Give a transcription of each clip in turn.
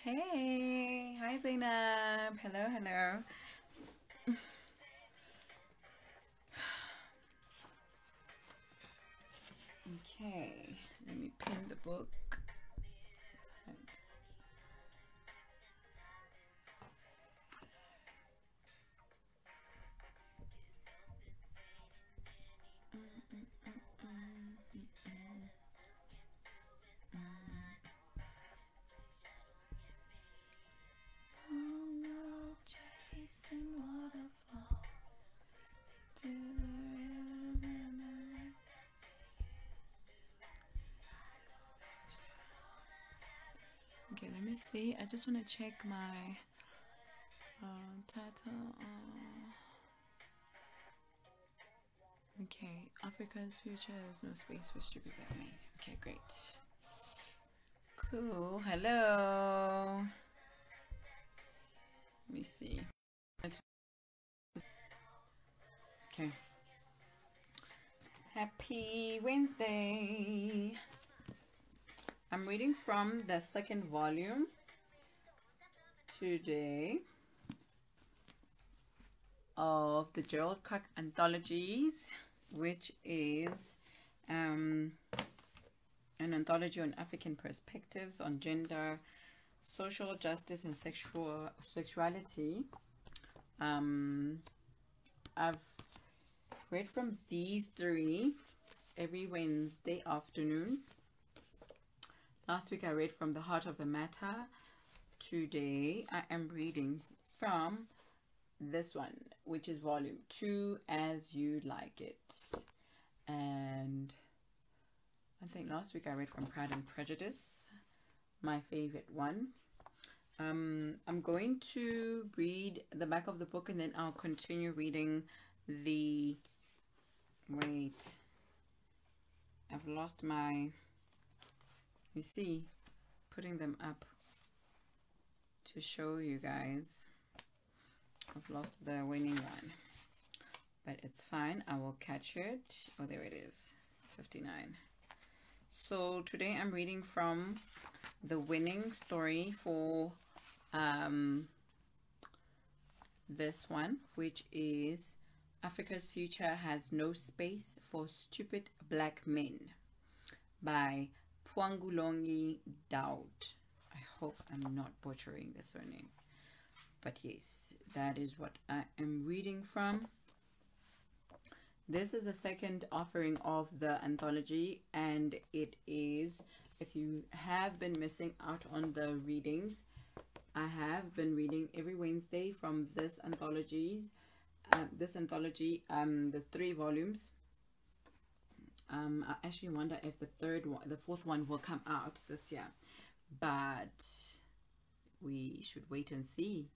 Hey, hi Zainab. Hello, hello. Okay, let me pin the book. Chasing waterfalls to the Okay, let me see. I just want to check my title. Okay, Africa's future, there's no space for stupid like me. Okay, great. Cool. Hello. Let me see. Okay. Happy Wednesday. I'm reading from the second volume today of the Gerald Kraak Anthologies, which is an anthology on African perspectives on gender, social justice, and sexuality. I've read from these three every Wednesday afternoon. Last week I read from The Heart of the Matter. Today I am reading from this one, which is volume 2, As You Like It. And I think last week I read from Pride and Prejudice, my favorite one. I'm going to read the back of the book and then I'll continue reading the... Wait. I've lost my... You see, putting them up to show you guys. I've lost the winning one, but it's fine. I will catch it. Oh, there it is, 59. So today I'm reading from the winning story for this one, which is Africa's Future Has No Space for Stupid Black Men by Pwaangulongii Dauod. I hope I'm not butchering the surname. But yes, that is what I am reading from. This is the second offering of the anthology, and it is, if you have been missing out on the readings, I have been reading every Wednesday from this anthology. There's 3 volumes. I actually wonder if the fourth one will come out this year, but we should wait and see,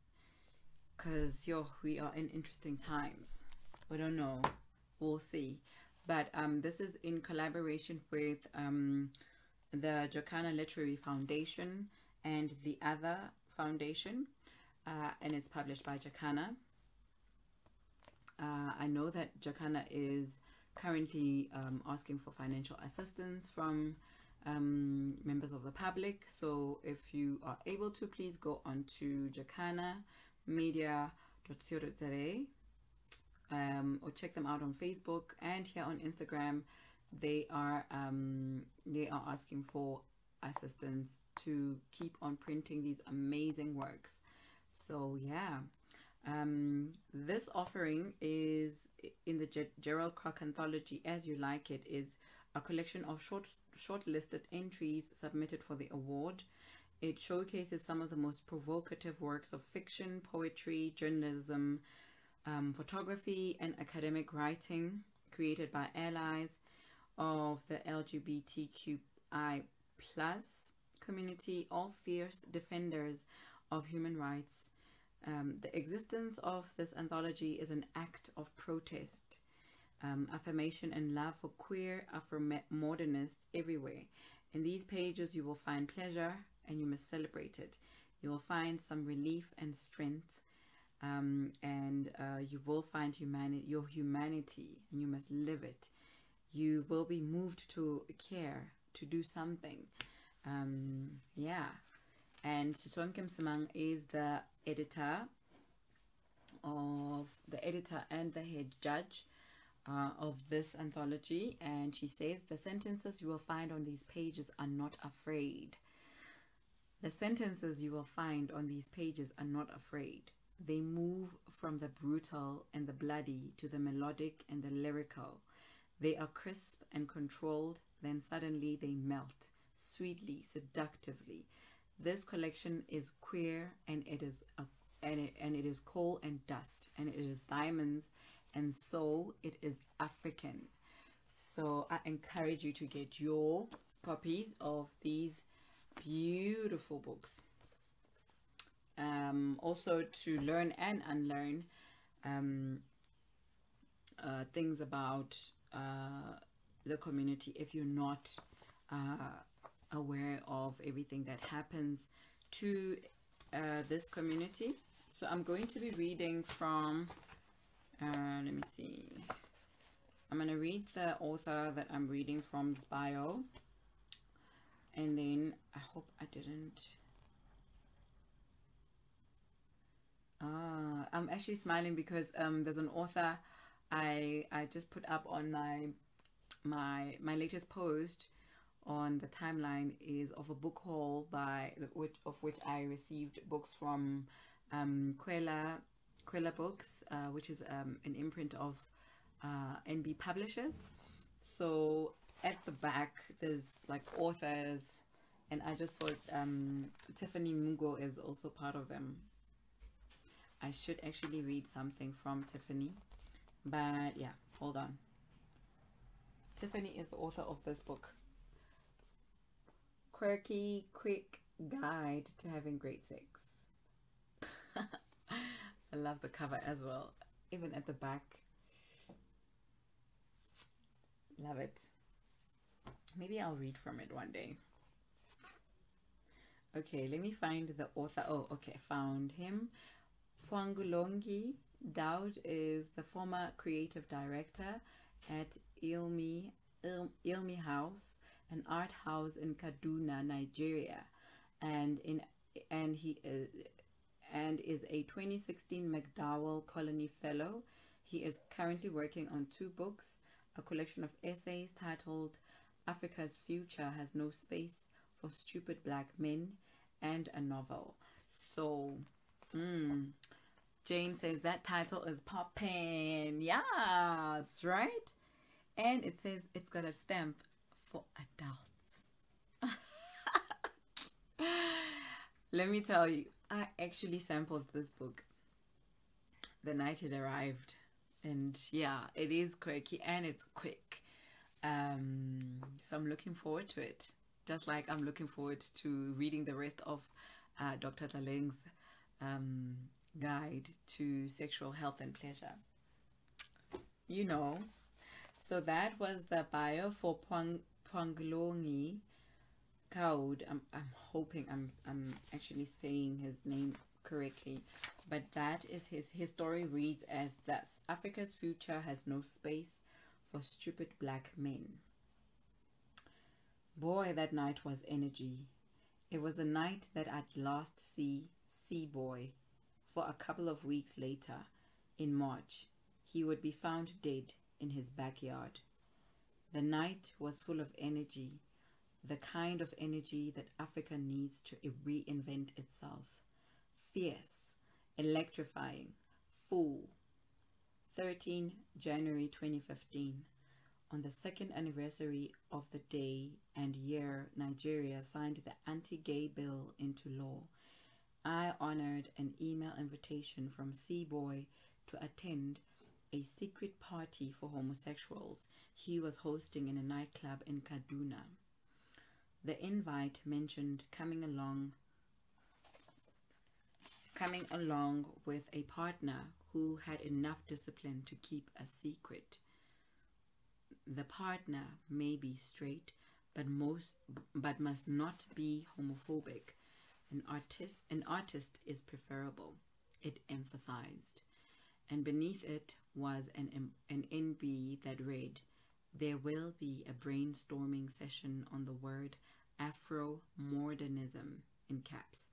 because we are in interesting times. We don't know, we'll see. But this is in collaboration with the Jacana Literary Foundation and the other foundation, and it's published by Jacana. I know that Jacana is currently asking for financial assistance from members of the public. So if you are able to, please go on to jacanamedia.co.za or check them out on Facebook, and here on Instagram they are asking for assistance to keep on printing these amazing works. So yeah, this offering is in the Gerald Kraak Anthology, As You Like It, is a collection of shortlisted entries submitted for the award. It showcases some of the most provocative works of fiction, poetry, journalism, photography, and academic writing created by allies of the LGBTQI+ community, all fierce defenders of human rights. The existence of this anthology is an act of protest, affirmation, and love for queer Afro-modernists everywhere. In these pages you will find pleasure, and you must celebrate it. You will find some relief and strength, and you will find your humanity, and you must live it. You will be moved to care, to do something. Yeah, And Sisonke Msimang is the editor and the head judge of this anthology, and she says the sentences you will find on these pages are not afraid. The sentences you will find on these pages are not afraid. They move from the brutal and the bloody to the melodic and the lyrical. They are crisp and controlled, then suddenly they melt, sweetly, seductively. This collection is queer, and it is coal and dust, and it is diamonds, and so it is African. So I encourage you to get your copies of these beautiful books. Also to learn and unlearn things about the community if you're not aware of everything that happens to this community. So I'm going to be reading from let me see, I'm going to read the author that I'm reading from's bio, and then I hope I didn't I'm actually smiling because there's an author I just put up on my latest post on the timeline is of a book haul of which I received books from Kwela Books, which is an imprint of NB Publishers. So at the back there's like authors, and I just thought Tiffany Mugo is also part of them. I should actually read something from Tiffany, but yeah, hold on. Tiffany is the author of this book, Quirky Quick Guide to Having Great Sex. I love the cover as well, even at the back. Love it. Maybe I'll read from it one day. Okay, let me find the author. Oh, okay, found him. Pwaangulongii Dauod is the former creative director at Ilmi House, an art house in Kaduna, Nigeria, and he is a 2016 MacDowell Colony Fellow. He is currently working on 2 books, a collection of essays titled Africa's Future Has No Space for Stupid Black Men, and a novel. So, Jane says that title is poppin'. Yes, right? And it says it's got a stamp for adults. Let me tell you, I actually sampled this book the night it arrived. And yeah, it is quirky and it's quick. So I'm looking forward to it. Just like I'm looking forward to reading the rest of Dr. Tlaleng's guide to sexual health and pleasure. You know. So that was the bio for Pwaangulongii Dauod. I'm hoping I'm actually saying his name correctly, but that is his story reads as thus: Africa's future has no space for stupid black men. Boy, that night was energy. It was the night that I'd last see Boy. For a couple of weeks later, in March, he would be found dead in his backyard. The night was full of energy, the kind of energy that Africa needs to reinvent itself. Fierce, electrifying, full. 13 January 2015. On the 2nd anniversary of the day and year Nigeria signed the anti-gay bill into law, I honored an email invitation from C-Boy to attend a secret party for homosexuals he was hosting in a nightclub in Kaduna. The invite mentioned coming along with a partner who had enough discipline to keep a secret. The partner may be straight, but must not be homophobic. An artist is preferable, it emphasized. And beneath it was an NB that read, there will be a brainstorming session on the word Afro-modernism, in caps,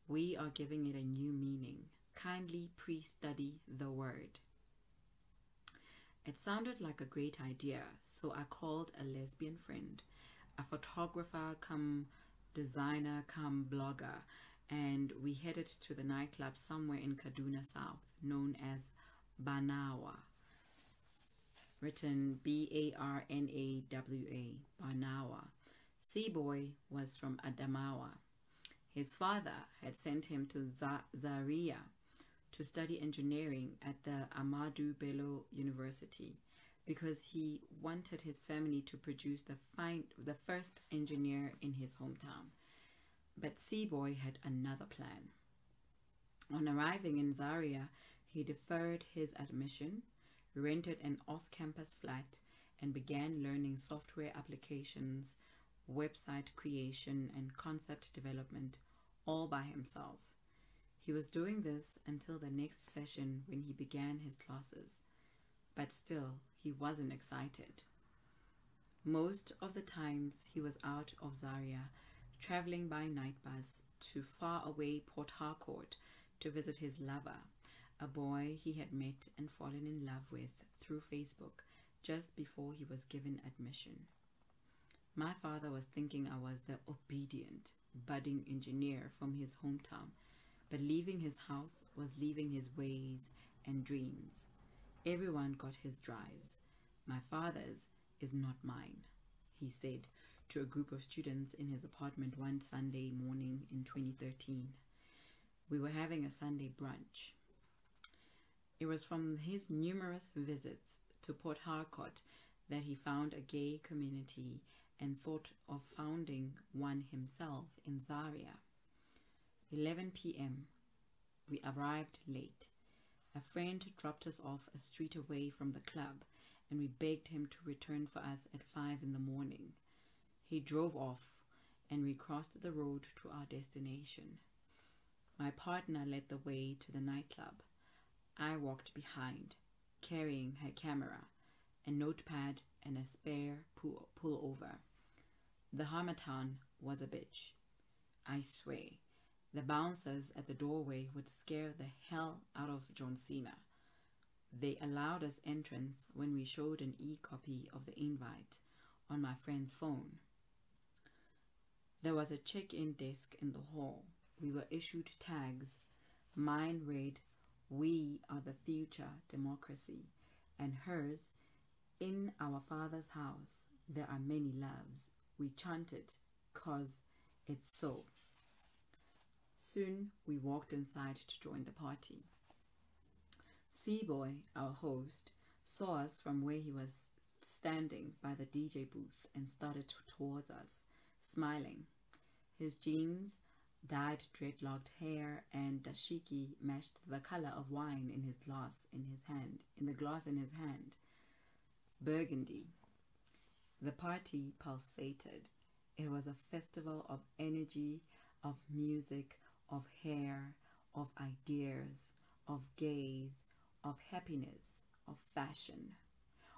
We are giving it a new meaning. Kindly pre-study the word. It sounded like a great idea, so I called a lesbian friend, a photographer come designer come blogger, and we headed to the nightclub somewhere in Kaduna South known as Banawa, written Barnawa, Banawa. Seaboy was from Adamawa. His father had sent him to Zaria to study engineering at the Ahmadu Bello University because he wanted his family to produce the first engineer in his hometown. But Seaboy had another plan. On arriving in Zaria, he deferred his admission, rented an off-campus flat, and began learning software applications, website creation, and concept development all by himself. He was doing this until the next session when he began his classes, but still he wasn't excited. Most of the times he was out of Zaria, traveling by night bus to faraway Port Harcourt to visit his lover, a boy he had met and fallen in love with through Facebook just before he was given admission. My father was thinking I was the obedient, budding engineer from his hometown, but leaving his house was leaving his ways and dreams. Everyone got his drives. My father's is not mine, he said to a group of students in his apartment one Sunday morning in 2013. We were having a Sunday brunch. It was from his numerous visits to Port Harcourt that he found a gay community and thought of founding one himself in Zaria. 11 p.m. We arrived late. A friend dropped us off a street away from the club, and we begged him to return for us at 5 in the morning. He drove off, and we crossed the road to our destination. My partner led the way to the nightclub. I walked behind, carrying her camera, a notepad, and a spare pullover. The harmattan was a bitch. I swear, the bouncers at the doorway would scare the hell out of John Cena. They allowed us entrance when we showed an e-copy of the invite on my friend's phone. There was a check-in desk in the hall. We were issued tags. Mine read, "We are the future democracy," and hers, "In our Father's house there are many loves." We chanted, "'Cause it's so." Soon we walked inside to join the party. Seaboy, our host, saw us from where he was standing by the DJ booth and started towards us, smiling. His jeans, dyed dreadlocked hair, and dashiki matched the color of wine in the glass in his hand. Burgundy. The party pulsated. It was a festival of energy, of music, of hair, of ideas, of gaze, of happiness, of fashion,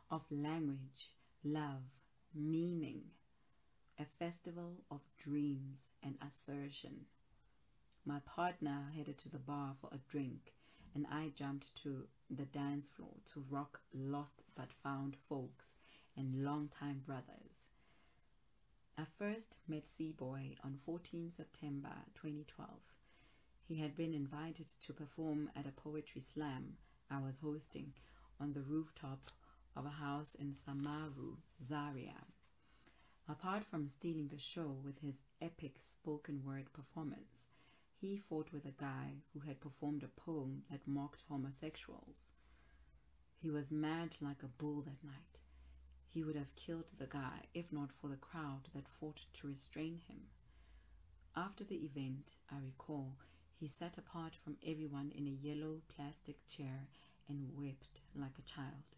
of language, love, meaning. A festival of dreams and assertion. My partner headed to the bar for a drink, and I jumped to the dance floor to rock lost but found folks and longtime brothers. I first met Seaboy on 14 September 2012. He had been invited to perform at a poetry slam I was hosting on the rooftop of a house in Samaru, Zaria. Apart from stealing the show with his epic spoken word performance, he fought with a guy who had performed a poem that mocked homosexuals. He was mad like a bull that night. He would have killed the guy if not for the crowd that fought to restrain him. After the event, I recall, he sat apart from everyone in a yellow plastic chair and wept like a child.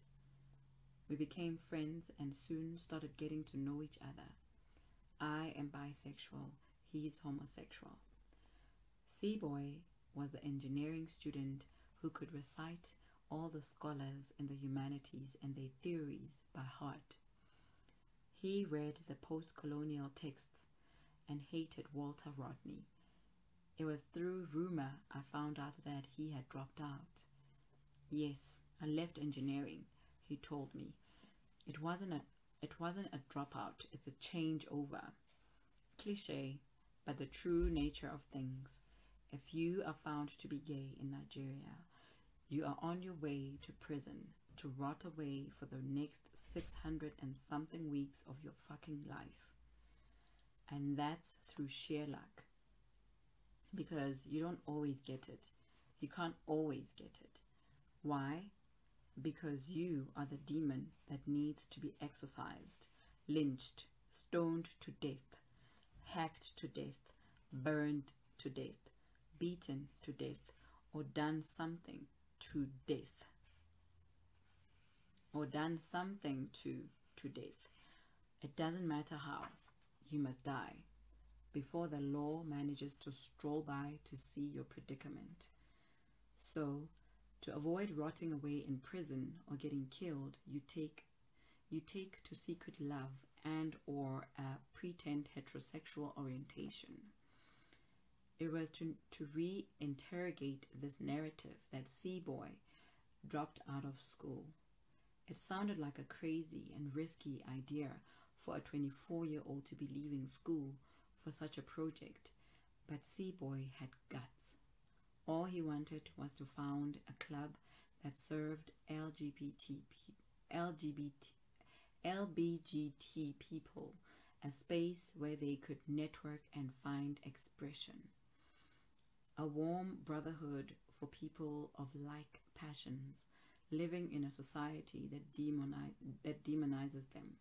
We became friends and soon started getting to know each other. I am bisexual, he is homosexual. Seaboy was the engineering student who could recite all the scholars in the humanities and their theories by heart. He read the post-colonial texts and hated Walter Rodney. It was through rumor I found out that he had dropped out. Yes, I left engineering, he told me. It wasn't a dropout, it's a changeover. Cliché, but the true nature of things. If you are found to be gay in Nigeria, you are on your way to prison to rot away for the next 600 and something weeks of your fucking life. And that's through sheer luck. Because you don't always get it. You can't always get it. Why? Because you are the demon that needs to be exorcised, lynched, stoned to death, hacked to death, burned to death, beaten to death, or done something to death. Or done something to death. It doesn't matter how. You must die before the law manages to stroll by to see your predicament. So, to avoid rotting away in prison or getting killed, you take to secret love and or a pretend heterosexual orientation. It was to reinterrogate this narrative that C-Boy dropped out of school. It sounded like a crazy and risky idea for a 24-year-old to be leaving school for such a project, but C-Boy had guts. All he wanted was to found a club that served LBGT people, a space where they could network and find expression. A warm brotherhood for people of like passions, living in a society that demonizes them.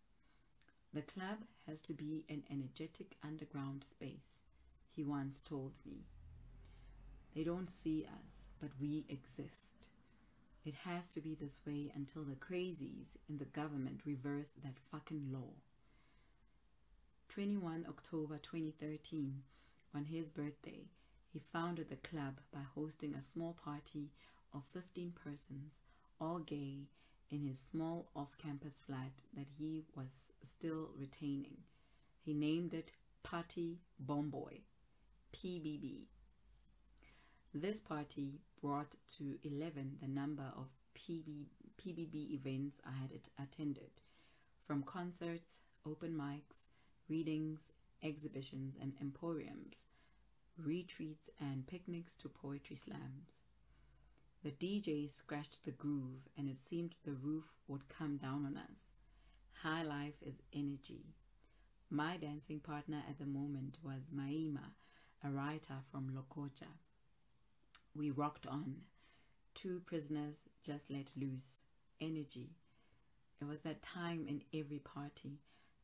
The club has to be an energetic underground space, he once told me. They don't see us, but we exist. It has to be this way until the crazies in the government reverse that fucking law. 21 October 2013, on his birthday, he founded the club by hosting a small party of 15 persons, all gay, in his small off-campus flat that he was still retaining. He named it Party Bomboy, PBB. This party brought to 11 the number of PBB events I had attended, from concerts, open mics, readings, exhibitions and emporiums, retreats and picnics to poetry slams. The DJ scratched the groove and it seemed the roof would come down on us. High life is energy. My dancing partner at the moment was Maima, a writer from Lokoja. We rocked on. 2 prisoners just let loose. Energy. It was that time in every party,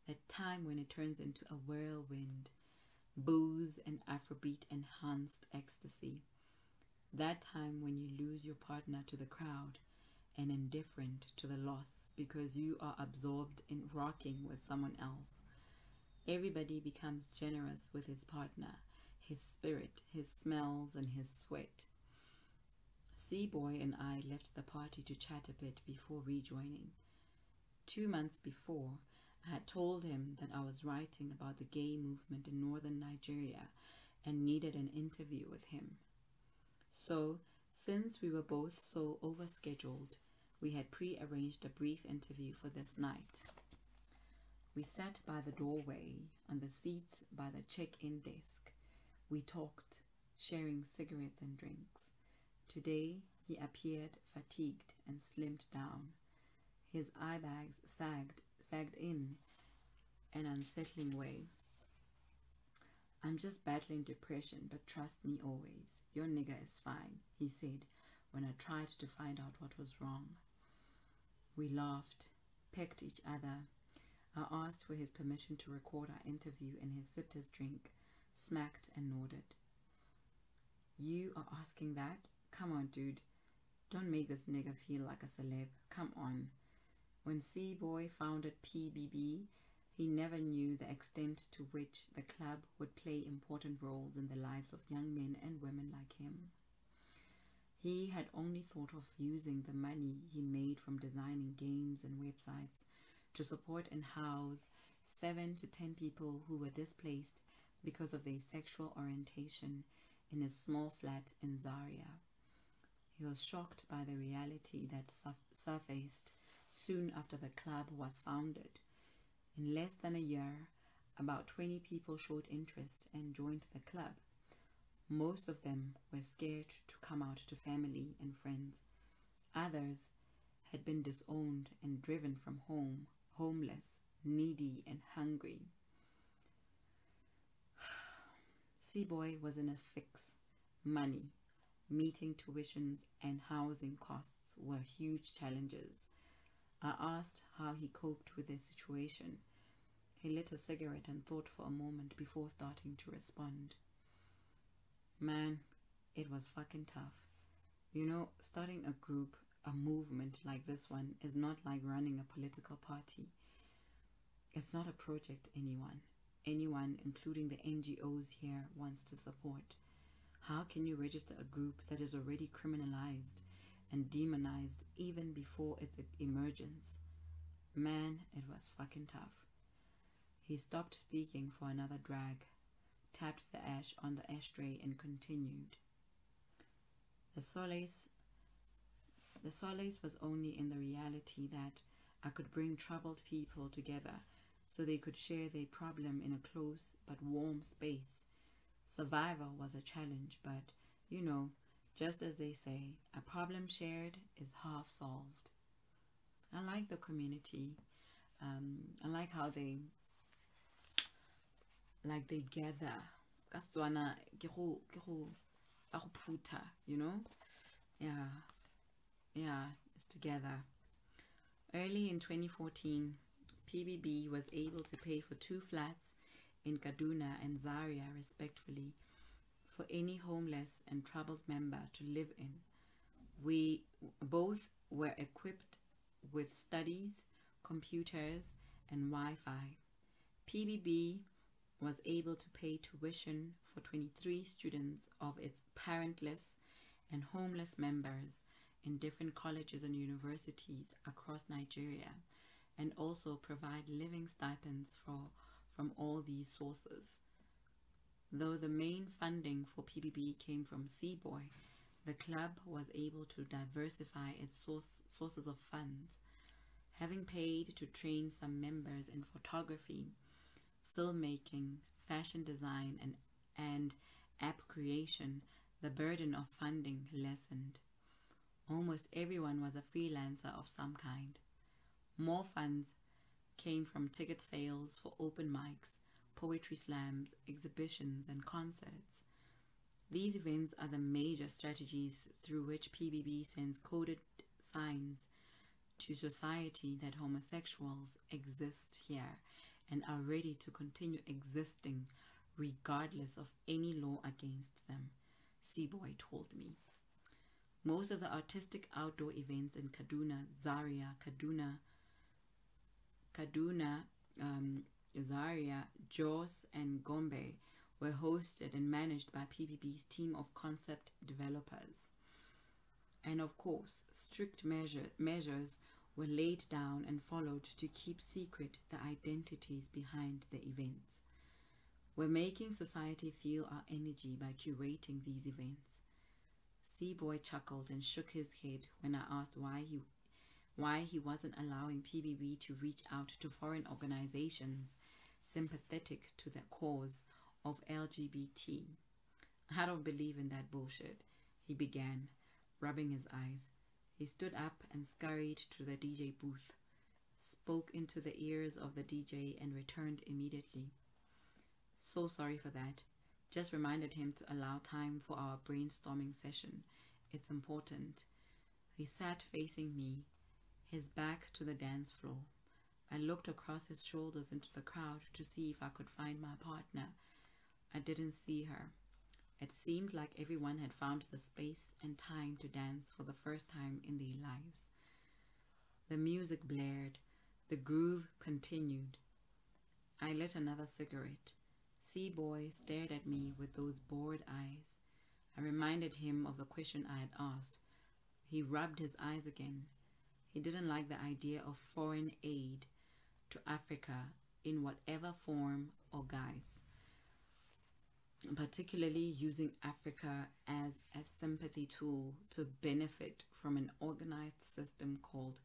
that time when it turns into a whirlwind. Booze and Afrobeat enhanced ecstasy. That time when you lose your partner to the crowd and indifferent to the loss because you are absorbed in rocking with someone else. Everybody becomes generous with his partner, his spirit, his smells, and his sweat. C-Boy and I left the party to chat a bit before rejoining. 2 months before, I had told him that I was writing about the gay movement in northern Nigeria and needed an interview with him. So, since we were both so overscheduled, we had pre-arranged a brief interview for this night. We sat by the doorway, on the seats by the check-in desk. We talked, sharing cigarettes and drinks. Today, he appeared fatigued and slimmed down. His eye bags sagged in an unsettling way. I'm just battling depression, but trust me always. Your nigger is fine, he said when I tried to find out what was wrong. We laughed, pecked each other. I asked for his permission to record our interview, and he sipped his drink, smacked and nodded. You are asking that? Come on, dude. Don't make this nigger feel like a celeb. Come on. When C-Boy founded PBB, he never knew the extent to which the club would play important roles in the lives of young men and women like him. He had only thought of using the money he made from designing games and websites to support and house 7 to 10 people who were displaced because of their sexual orientation in his small flat in Zaria. He was shocked by the reality that surfaced soon after the club was founded. In less than a year, about 20 people showed interest and joined the club. Most of them were scared to come out to family and friends. Others had been disowned and driven from home, homeless, needy, and hungry. Seaboy was in a fix. Money, meeting tuitions, and housing costs were huge challenges. I asked how he coped with the situation. He lit a cigarette and thought for a moment before starting to respond. Man, it was fucking tough. You know, starting a group, a movement like this one is not like running a political party. It's not a project anyone, including the NGOs here, wants to support. How can you register a group that is already criminalized and demonized even before its emergence? Man, it was fucking tough. He stopped speaking for another drag, tapped the ash on the ashtray, and continued. The solace was only in the reality that I could bring troubled people together so they could share their problem in a close but warm space. Survival was a challenge, but, you know, just as they say, a problem shared is half solved. I like the community. I like how they gather. Kaswana ke go phuta, you know? Yeah, it's together. Early in 2014, PBB was able to pay for 2 flats in Kaduna and Zaria, respectively, for any homeless and troubled member to live in. We both were equipped with studies, computers, and Wi-Fi. PBB was able to pay tuition for 23 students of its parentless and homeless members in different colleges and universities across Nigeria, and also provide living stipends from all these sources. Though the main funding for PBB came from Seaboy, the club was able to diversify its sources of funds. Having paid to train some members in photography, filmmaking, fashion design, and app creation, the burden of funding lessened. Almost everyone was a freelancer of some kind. More funds came from ticket sales for open mics, poetry slams, exhibitions, and concerts. These events are the major strategies through which PBB sends coded signs to society that homosexuals exist here and are ready to continue existing regardless of any law against them, Seaboy told me. Most of the artistic outdoor events in Kaduna, Zaria, Zaria, Jos, and Gombe were hosted and managed by PBB's team of concept developers. And of course, strict measures were laid down and followed to keep secret the identities behind the events. We're making society feel our energy by curating these events. Seaboy chuckled and shook his head when I asked why he wasn't allowing PBB to reach out to foreign organizations sympathetic to the cause of LGBT. I don't believe in that bullshit, he began, rubbing his eyes. He stood up and scurried to the DJ booth, spoke into the ears of the DJ, and returned immediately. So sorry for that. Just reminded him to allow time for our brainstorming session. It's important. He sat facing me, his back to the dance floor. I looked across his shoulders into the crowd to see if I could find my partner. I didn't see her. It seemed like everyone had found the space and time to dance for the first time in their lives. The music blared. The groove continued. I lit another cigarette. Seaboy stared at me with those bored eyes. I reminded him of the question I had asked. He rubbed his eyes again. He didn't like the idea of foreign aid to Africa in whatever form or guise. particularly using Africa as a sympathy tool to benefit from an organized system called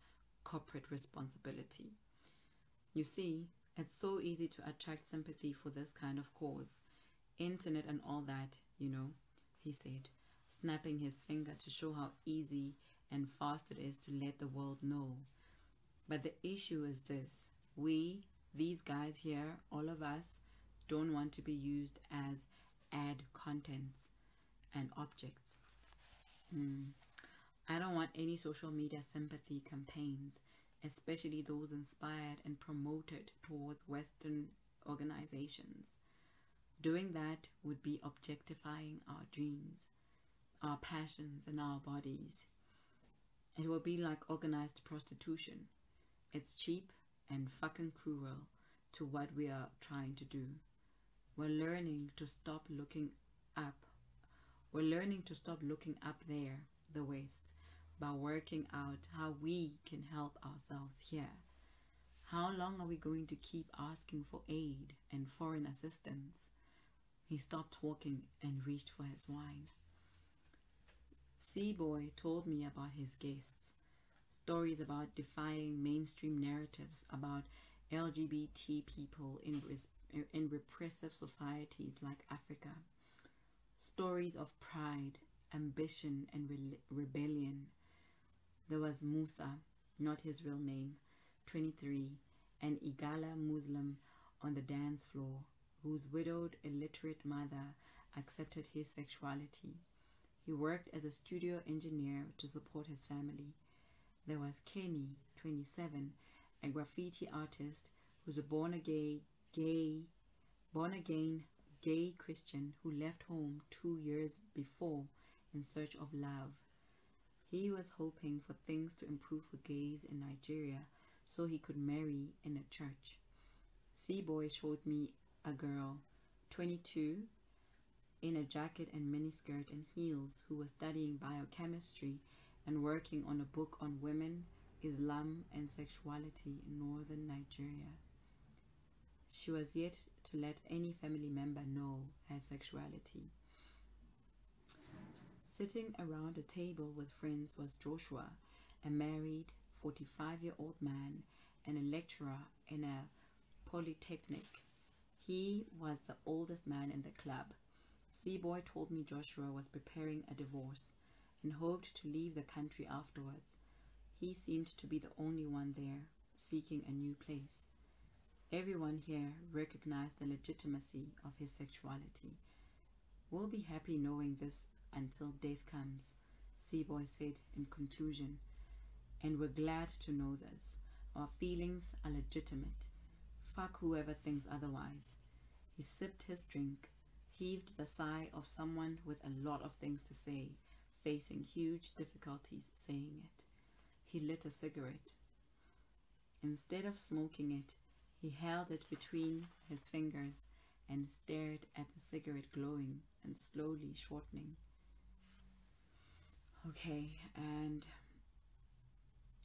corporate responsibility. You see, it's so easy to attract sympathy for this kind of cause. Internet and all that, he said, snapping his finger to show how easy and fast it is to let the world know. But the issue is this: these guys here, all of us, don't want to be used as ad contents and objects. I don't want any social media sympathy campaigns, especially those inspired and promoted towards Western organizations. Doing that would be objectifying our dreams, our passions, and our bodies. It will be like organized prostitution. It's cheap and fucking cruel to what we are trying to do. We're learning to stop looking up. We're learning to stop looking up there, the West, by working out how we can help ourselves here. How long are we going to keep asking for aid and foreign assistance? He stopped talking and reached for his wine. Seaboy told me about his guests, stories about defying mainstream narratives about LGBT people in repressive societies like Africa, stories of pride, ambition, and rebellion. There was Musa, not his real name, 23, an Igala Muslim on the dance floor, whose widowed, illiterate mother accepted his sexuality. He worked as a studio engineer to support his family. There was Kenny, 27, a graffiti artist who's a born-again gay Christian who left home 2 years before in search of love. He was hoping for things to improve for gays in Nigeria so he could marry in a church. Seaboy showed me a girl, 22, in a jacket and miniskirt and heels, who was studying biochemistry and working on a book on women, Islam, and sexuality in northern Nigeria. She was yet to let any family member know her sexuality. Sitting around a table with friends was Joshua, a married 45-year-old man and a lecturer in a polytechnic. He was the oldest man in the club. Seaboy told me Joshua was preparing a divorce and hoped to leave the country afterwards. He seemed to be the only one there, seeking a new place. Everyone here recognized the legitimacy of his sexuality. We'll be happy knowing this until death comes, Seaboy said in conclusion. And we're glad to know this. Our feelings are legitimate. Fuck whoever thinks otherwise. He sipped his drink, heaved the sigh of someone with a lot of things to say, facing huge difficulties saying it. He lit a cigarette. Instead of smoking it, he held it between his fingers and stared at the cigarette glowing and slowly shortening. Okay, and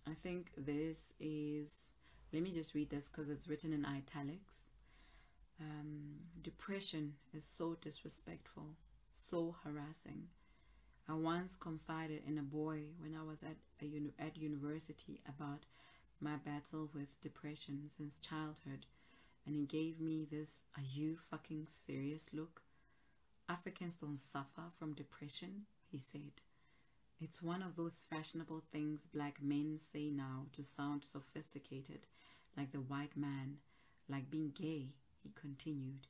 I think this is, let me just read this because it's written in italics. Depression is so disrespectful, so harassing. I once confided in a boy when I was at university about my battle with depression since childhood, and he gave me this "are you fucking serious" look. Africans don't suffer from depression, he said. It's one of those fashionable things black men say now to sound sophisticated, like the white man, like being gay, he continued,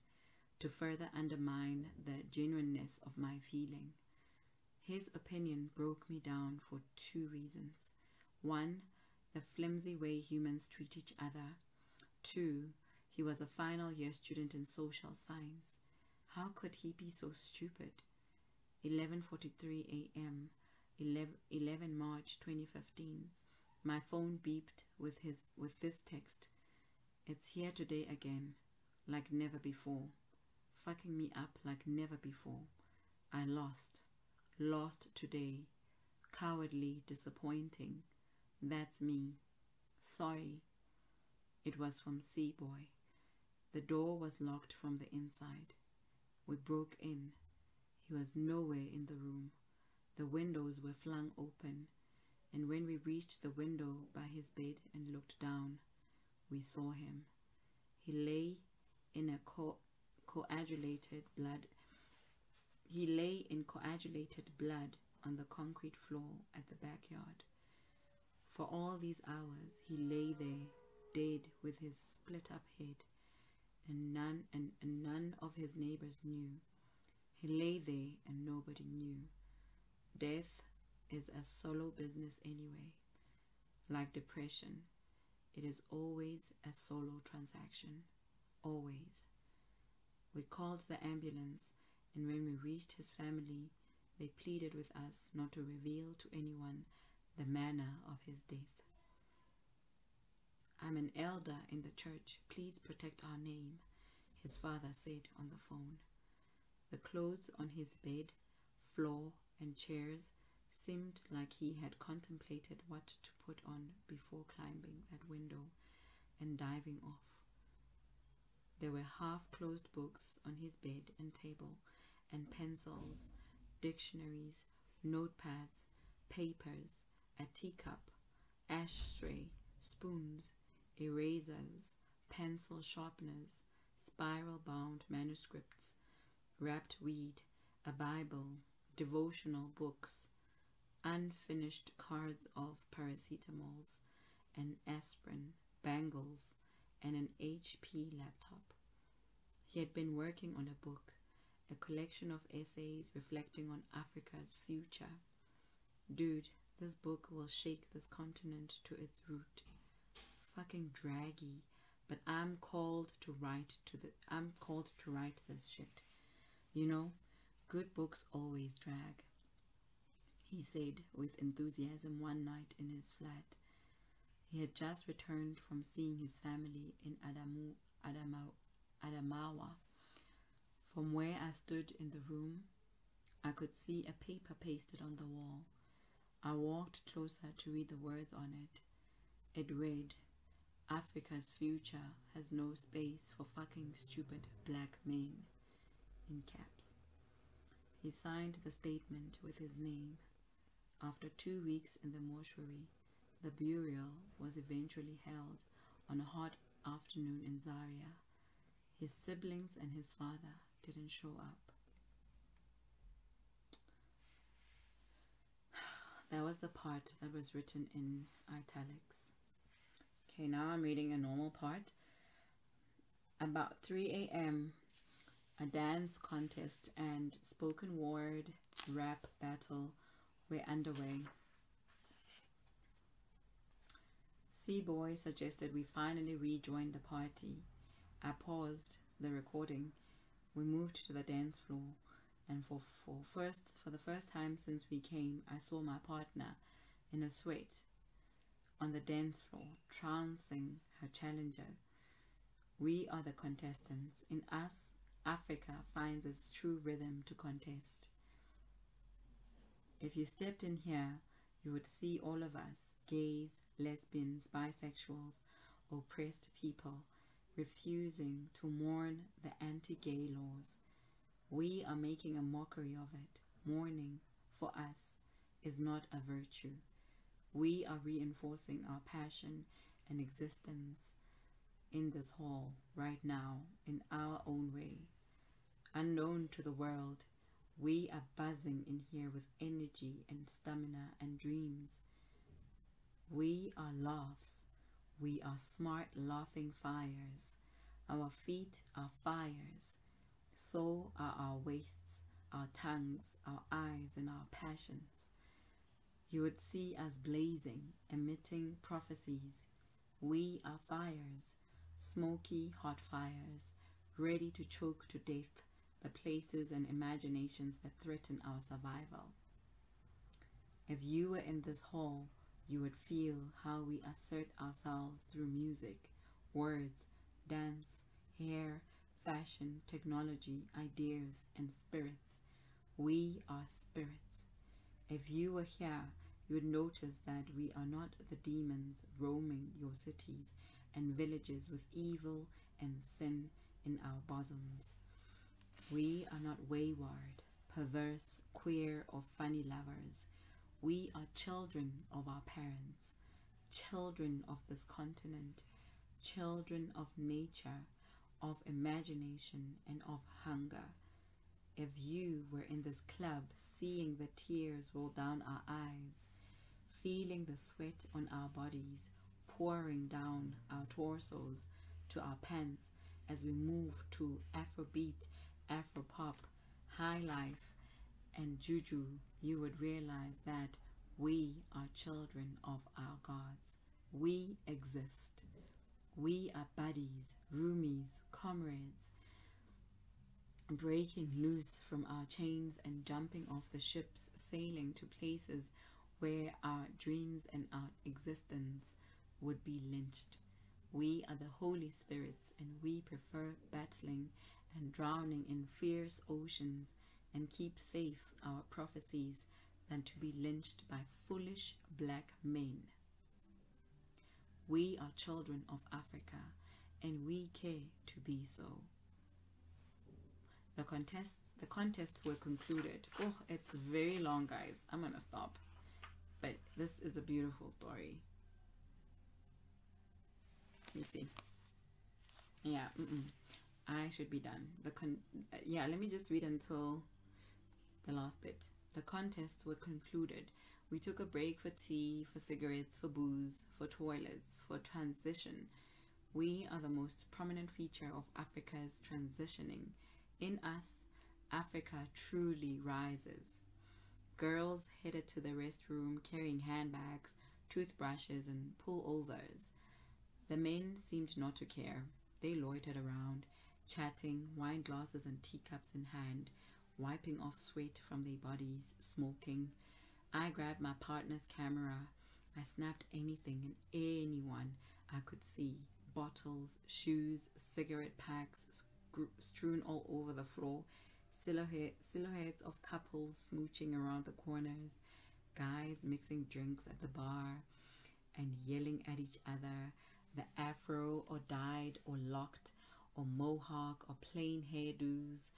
to further undermine the genuineness of my feeling. His opinion broke me down for 2 reasons. 1, the flimsy way humans treat each other. 2, he was a final year student in social science. How could he be so stupid? 11:43 a.m., 11 March 2015. My phone beeped with this text. It's here today again, like never before. Fucking me up like never before. I lost today. Cowardly, disappointing. That's me. Sorry. It was from Seaboy. The door was locked from the inside. We broke in. He was nowhere in the room. The windows were flung open, and when we reached the window by his bed and looked down, we saw him. He lay in a coagulated blood. He lay in coagulated blood on the concrete floor at the backyard. For all these hours, he lay there, dead with his split-up head, and none of his neighbors knew. He lay there and nobody knew. Death is a solo business anyway. Like depression, it is always a solo transaction. Always. We called the ambulance, and when we reached his family, they pleaded with us not to reveal to anyone the manner of his death. I'm an elder in the church. Please protect our name, his father said on the phone. The clothes on his bed, floor, and chairs seemed like he had contemplated what to put on before climbing that window and diving off. There were half-closed books on his bed and table, and pencils, dictionaries, notepads, papers, a teacup, ashtray, spoons, erasers, pencil sharpeners, spiral-bound manuscripts, wrapped weed, a Bible, devotional books, unfinished cards of paracetamols, an aspirin, bangles, and an HP laptop. He had been working on a book, a collection of essays reflecting on Africa's future. Dude, this book will shake this continent to its root. Fucking draggy, but I'm called to write this shit. You know, good books always drag, he said with enthusiasm one night in his flat. He had just returned from seeing his family in Adamawa. From where I stood in the room, I could see a paper pasted on the wall. I walked closer to read the words on it. It read, "Africa's future has no space for fucking stupid black men," in caps. He signed the statement with his name. After 2 weeks in the mortuary, the burial was eventually held on a hot afternoon in Zaria. His siblings and his father didn't show up. That was the part that was written in italics. Okay, now I'm reading a normal part. About 3 a.m., a dance contest and spoken word rap battle were underway. C-Boy suggested we finally rejoin the party. I paused the recording. We moved to the dance floor, and for the first time since we came, I saw my partner in a sweat on the dance floor, trouncing her challenger. We are the contestants. In us, Africa finds its true rhythm to contest. If you stepped in here, you would see all of us, gays, lesbians, bisexuals, oppressed people, refusing to mourn the anti-gay laws. We are making a mockery of it. Mourning, for us, is not a virtue. We are reinforcing our passion and existence in this hall right now in our own way. Unknown to the world, we are buzzing in here with energy and stamina and dreams. We are laughs. We are smart laughing fires. Our feet are fires. So are our waists, our tongues, our eyes, and our passions. You would see us blazing, emitting prophecies. We are fires, smoky hot fires, ready to choke to death the places and imaginations that threaten our survival. If you were in this hall, you would feel how we assert ourselves through music, words, dance, hair, fashion, technology, ideas, and spirits. We are spirits. If you were here, you would notice that we are not the demons roaming your cities and villages with evil and sin in our bosoms. We are not wayward, perverse, queer, or funny lovers. We are children of our parents, children of this continent, children of nature, of imagination, and of hunger. If you were in this club, seeing the tears roll down our eyes, feeling the sweat on our bodies, pouring down our torsos to our pants as we move to Afrobeat, Afropop, high life, and juju, you would realize that we are children of our gods. We exist. We are buddies, roomies, comrades, breaking loose from our chains and jumping off the ships, sailing to places where our dreams and our existence would be lynched. We are the Holy Spirits, and we prefer battling and drowning in fierce oceans and keep safe our prophecies than to be lynched by foolish black men. We are children of Africa, and we care to be so. The contests were concluded. Oh, it's very long, guys. I'm gonna stop. But this is a beautiful story. Let me see. Yeah, I should be done. Let me just read until the last bit. The contests were concluded. We took a break for tea, for cigarettes, for booze, for toilets, for transition. We are the most prominent feature of Africa's transitioning. In us, Africa truly rises. Girls headed to the restroom carrying handbags, toothbrushes, and pullovers. The men seemed not to care. They loitered around, chatting, wine glasses and teacups in hand, wiping off sweat from their bodies, smoking. I grabbed my partner's camera. I snapped anything and anyone I could see. Bottles, shoes, cigarette packs strewn all over the floor, silhouettes of couples smooching around the corners, guys mixing drinks at the bar and yelling at each other, the afro or dyed or locked or mohawk or plain hairdos.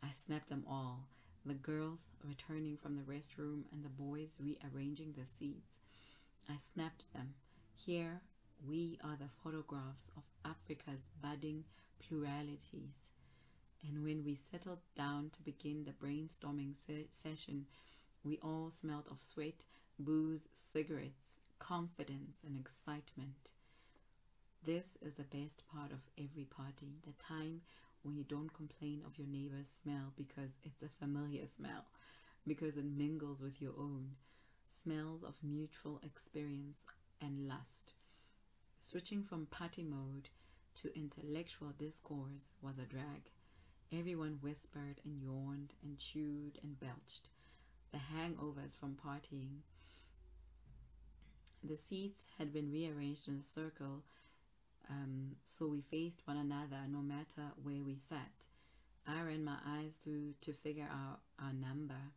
I snapped them all. The girls returning from the restroom and the boys rearranging the seats. I snapped them. Here we are the photographs of Africa's budding pluralities. And when we settled down to begin the brainstorming session, we all smelled of sweat, booze, cigarettes, confidence, and excitement. This is the best part of every party, the time when you don't complain of your neighbor's smell because it's a familiar smell, because it mingles with your own. Smells of mutual experience and lust. Switching from party mode to intellectual discourse was a drag. Everyone whispered and yawned and chewed and belched. The hangovers from partying. The seats had been rearranged in a circle, so we faced one another no matter where we sat. I ran my eyes through to figure out our number.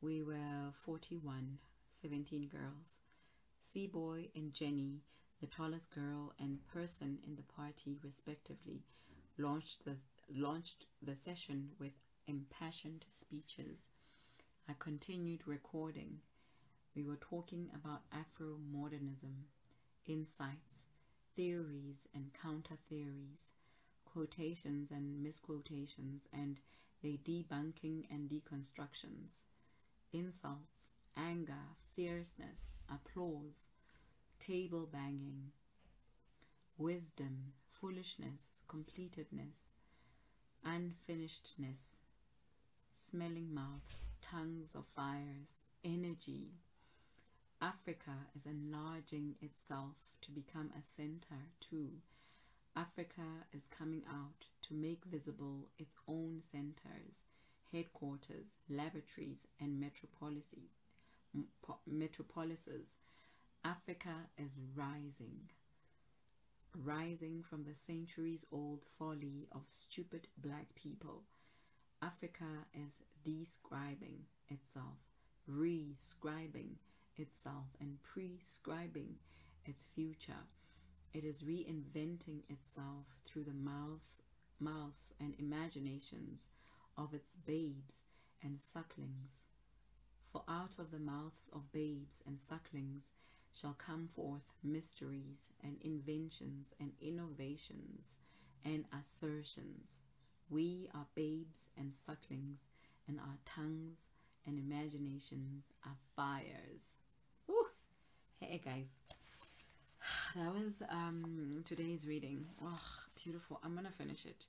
We were 41, 17 girls. C-Boy and Jenny, the tallest girl and person in the party respectively, launched the session with impassioned speeches. I continued recording. We were talking about Afro-modernism, insights, theories and counter-theories, quotations and misquotations, and their debunking and deconstructions, insults, anger, fierceness, applause, table banging, wisdom, foolishness, completedness, unfinishedness, smelling mouths, tongues of fires, energy. Africa is enlarging itself to become a center too. Africa is coming out to make visible its own centers, headquarters, laboratories, and metropolises. Africa is rising from the centuries-old folly of stupid black people. Africa is describing itself, rescribing itself, and prescribing its future. It is reinventing itself through the mouths and imaginations of its babes and sucklings. For out of the mouths of babes and sucklings shall come forth mysteries and inventions and innovations and assertions. We are babes and sucklings, and our tongues and imaginations are fires. Woo! Hey guys, that was today's reading. Oh, beautiful. I'm gonna finish it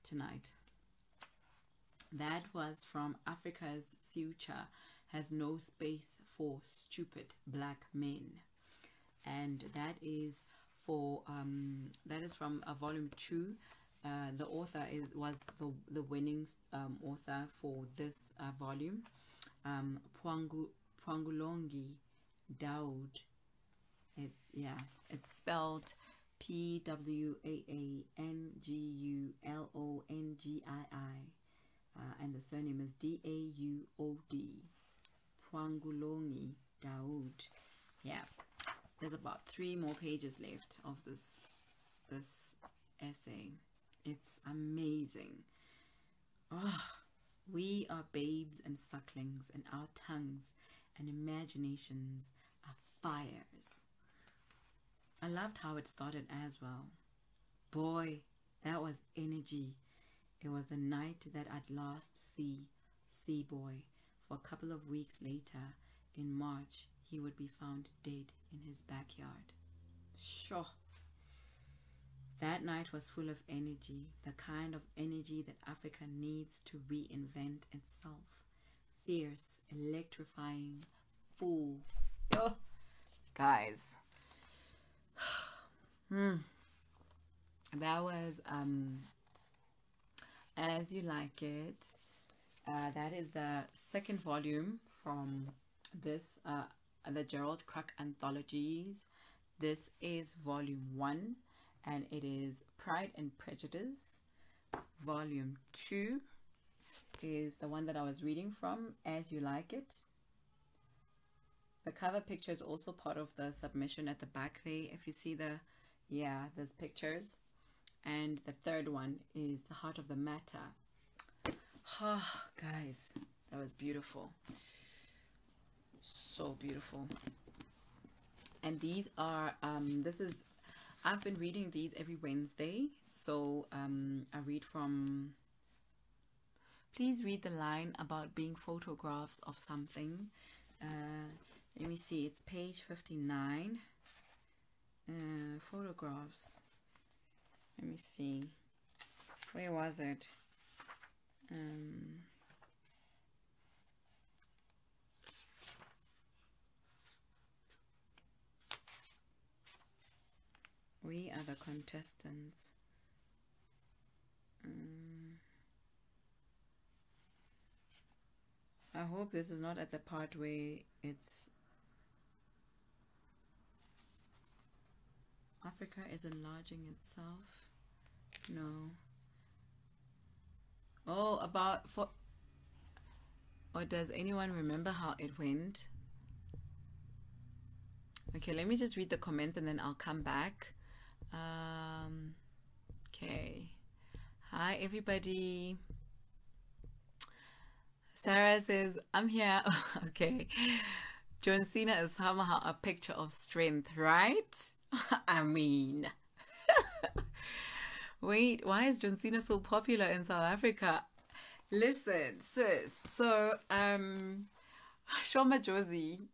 tonight. That was from Africa's Future Has No Space for Stupid Black Men, and that is for that is from volume 2. The author was the winning author for this volume, Pwaangulongii Dauod. It's spelled Pwaangulongii, and the surname is Daud. Pwaangulongii Dauod. Yeah, there's about 3 more pages left of this essay. It's amazing. Oh, we are babes and sucklings, and our tongues and imaginations are fires. I loved how it started as well. Boy, that was energy. It was the night that I'd last see Boy. For a couple of weeks later, in March, he would be found dead in his backyard. Sure. That night was full of energy, the kind of energy that Africa needs to reinvent itself. Fierce, electrifying, full. Oh, guys. That was As You Like It. That is the 2nd volume from this, the Gerald Kraak Anthologies. This is volume 1, and it is Pride and Prejudice. Volume 2 is the one that I was reading from, As You Like It. The cover picture is also part of the submission at the back there. If you see there's pictures. And the 3rd one is The Heart of the Matter. Oh, guys, that was beautiful. So beautiful. And these are, I've been reading these every Wednesday. So I read from, please read the line about being photographs of something. Let me see, it's page 59. Photographs. Let me see. Where was it? We are the contestants. I hope this is not at the part where it's Africa is enlarging itself. No. Oh, or does anyone remember how it went? Okay, let me just read the comments and then I'll come back. Okay. Hi, everybody. Sarah says, I'm here. Okay. John Cena is somehow a picture of strength, right? I mean, wait, why is John Cena so popular in South Africa? Listen, sis. So, Shoma Josie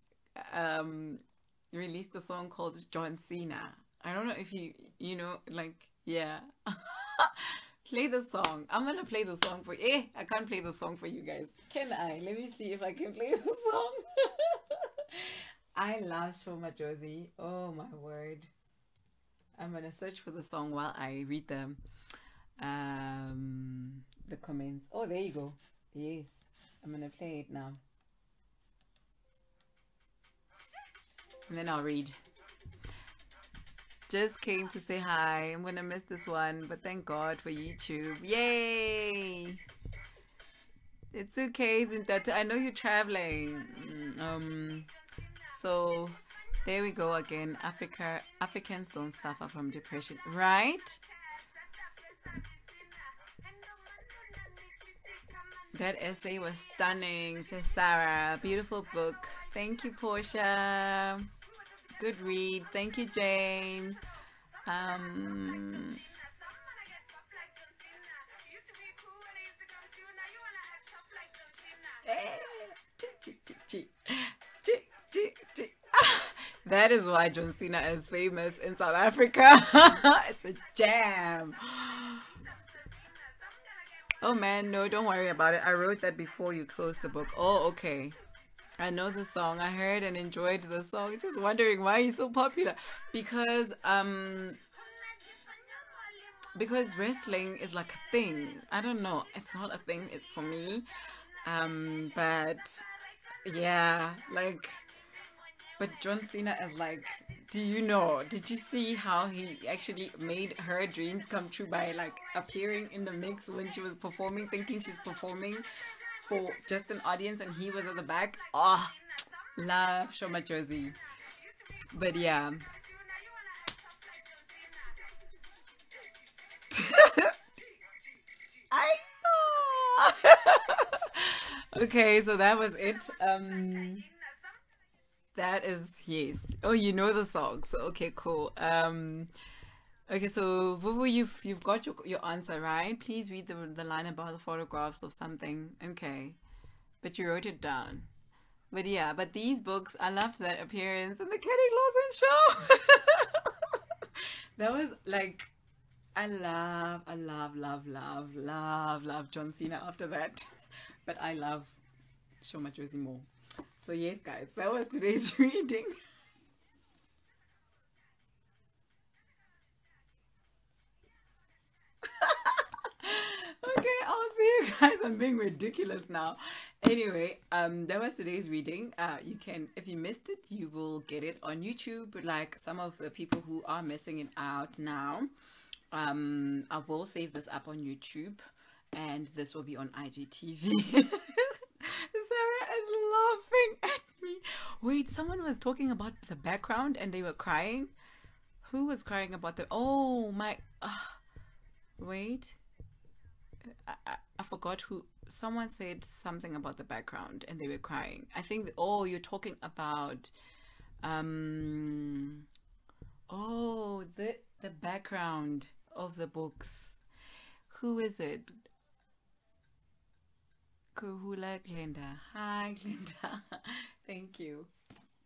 released a song called John Cena. I don't know if you know, like, yeah. Play the song. I'm gonna play the song for you. I can't play the song for you guys. Can I? Let me see if I can play the song. I love Shoma Josie. Oh my word. I'm gonna search for the song while I read the comments. Oh, there you go. Yes. I'm gonna play it now. And then I'll read. Just came to say hi. I'm gonna miss this one, but thank God for YouTube. Yay! It's okay, Zintata. I know you're traveling. So there we go again. Africans don't suffer from depression, right? That essay was stunning, says Sarah. Beautiful book. Thank you, Portia. Good read. Thank you, Jane. Um, that is why John Cena is famous in South Africa. It's a jam. Oh man, no, don't worry about it. I wrote that before you closed the book. Oh, okay. I know the song. I heard and enjoyed the song. Just wondering why he's so popular. Because wrestling is like a thing. I don't know. It's not a thing. It's for me. But yeah, like, but John Cena is like, do you know? Did you see how he actually made her dreams come true by like appearing in the mix when she was performing, thinking she's performing for just an audience, and he was at the back. Oh, love Shoma Josie. But yeah. I know. Okay, so that was it. That is, yes. Oh, you know the song. So okay, cool. Okay, so Vuvu, you've got your answer, right? Please read the line about the photographs of something. Okay, but you wrote it down. But yeah, but these books, I loved that appearance in the Kenny Lawson show. That was like, I love John Cena after that. But I love Shoma Josie more. So yes, guys, that was today's reading. Okay, I'll see you guys. I'm being ridiculous now. Anyway, that was today's reading. You can, if you missed it, you will get it on YouTube. Like some of the people who are missing it out now, I will save this up on YouTube, and this will be on IGTV. Sarah is laughing at me. Wait, someone was talking about the background and they were crying. Who was crying about the? Oh my! Wait. I forgot who. Someone said something about the background and they were crying. I think, oh, you're talking about oh, the background of the books. Who is it? Kuhula Glenda. Hi, Glenda. Thank you.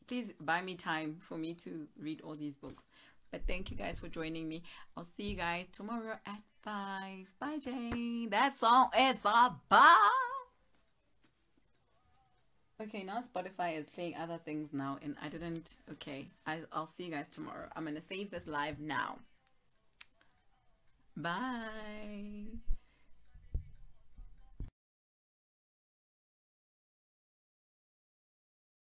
Please buy me time for me to read all these books. But thank you guys for joining me. I'll see you guys tomorrow at 5. Bye, Jane. That song is a bomb. Okay, now Spotify is playing other things now, and I didn't. Okay, I'll see you guys tomorrow. I'm gonna save this live now. Bye.